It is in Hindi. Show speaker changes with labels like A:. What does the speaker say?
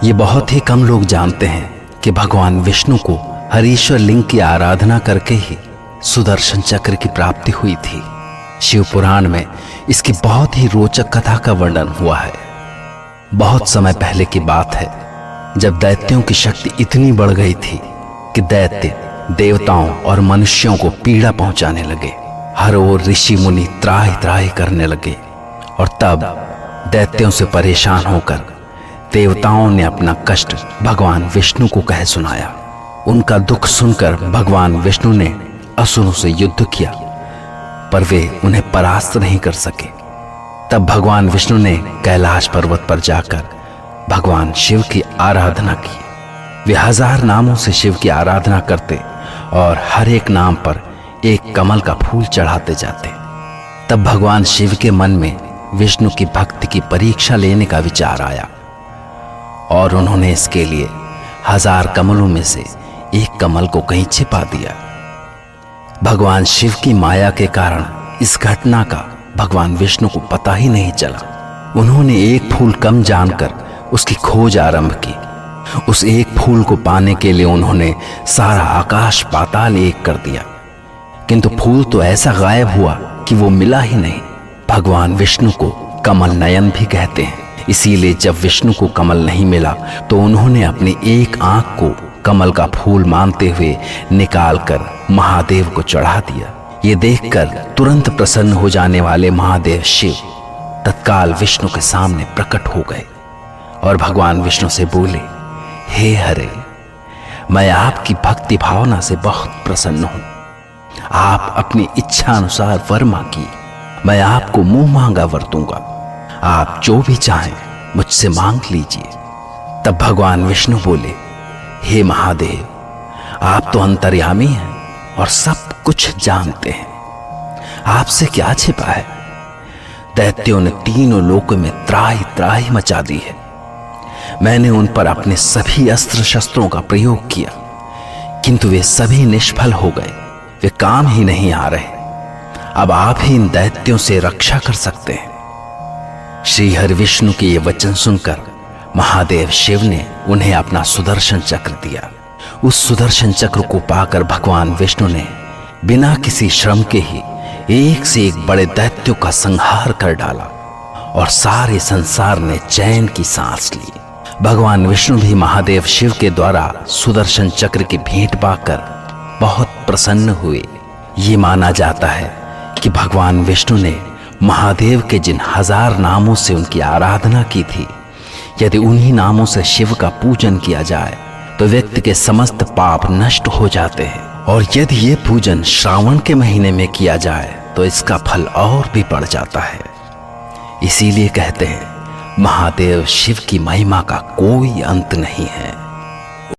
A: ये बहुत ही कम लोग जानते हैं कि भगवान विष्णु को हरीश्वर लिंग की आराधना करके ही सुदर्शन चक्र की प्राप्ति हुई थी। शिव पुराण में इसकी बहुत ही रोचक कथा का वर्णन हुआ है। बहुत समय पहले की बात है, जब दैत्यों की शक्ति इतनी बढ़ गई थी कि दैत्य देवताओं और मनुष्यों को पीड़ा पहुंचाने लगे। हर ओर ऋषि मुनि त्राहि त्राहि करने लगे और तब दैत्यों से परेशान होकर देवताओं ने अपना कष्ट भगवान विष्णु को कह सुनाया। उनका दुख सुनकर भगवान विष्णु ने असुरों से युद्ध किया, पर वे उन्हें परास्त नहीं कर सके। तब भगवान विष्णु ने कैलाश पर्वत पर जाकर भगवान शिव की आराधना की। वे 1000 नामों से शिव की आराधना करते और हर एक नाम पर एक कमल का फूल चढ़ाते जाते। तब भगवान शिव के मन में विष्णु की भक्ति की परीक्षा लेने का विचार आया और उन्होंने इसके लिए 1000 कमलों में से एक कमल को कहीं छिपा दिया। भगवान शिव की माया के कारण इस घटना का भगवान विष्णु को पता ही नहीं चला। उन्होंने एक फूल कम जानकर उसकी खोज आरंभ की। उस एक फूल को पाने के लिए उन्होंने सारा आकाश पाताल एक कर दिया, किंतु फूल तो ऐसा गायब हुआ कि वो मिला ही नहीं। भगवान विष्णु को कमल नयन भी कहते हैं, इसीलिए जब विष्णु को कमल नहीं मिला तो उन्होंने अपनी एक आंख को कमल का फूल मानते हुए निकालकर महादेव को चढ़ा दिया। ये देखकर तुरंत प्रसन्न हो जाने वाले महादेव शिव तत्काल विष्णु के सामने प्रकट हो गए और भगवान विष्णु से बोले, हे हरे, मैं आपकी भक्ति भावना से बहुत प्रसन्न हूं। आप अपनी इच्छा अनुसार वर मांगिए, मैं आपको मुंह मांगा वर दूंगा। आप जो भी चाहें मुझसे मांग लीजिए। तब भगवान विष्णु बोले, हे महादेव, आप तो अंतर्यामी हैं और सब कुछ जानते हैं, आपसे क्या छिपा है। दैत्यों ने तीनों लोकों में त्राहि त्राहि मचा दी है। मैंने उन पर अपने सभी अस्त्र शस्त्रों का प्रयोग किया, किंतु वे सभी निष्फल हो गए, वे काम ही नहीं आ रहे। अब आप ही इन दैत्यों से रक्षा कर सकते हैं। श्री हरि विष्णु के ये वचन सुनकर महादेव शिव ने उन्हें अपना सुदर्शन चक्र दिया। उस सुदर्शन चक्र को पाकर भगवान विष्णु ने बिना किसी श्रम के ही एक से एक बड़े दैत्यों का संहार कर डाला और सारे संसार ने चैन की सांस ली। भगवान विष्णु भी महादेव शिव के द्वारा सुदर्शन चक्र की भेंट पाकर बहुत प्रसन्न हुए। ये माना जाता है कि भगवान विष्णु ने महादेव के जिन 1000 नामों से उनकी आराधना की थी, यदि उन्हीं नामों से शिव का पूजन किया जाए तो व्यक्ति के समस्त पाप नष्ट हो जाते हैं, और यदि ये पूजन श्रावण के महीने में किया जाए तो इसका फल और भी बढ़ जाता है। इसीलिए कहते हैं, महादेव शिव की महिमा का कोई अंत नहीं है।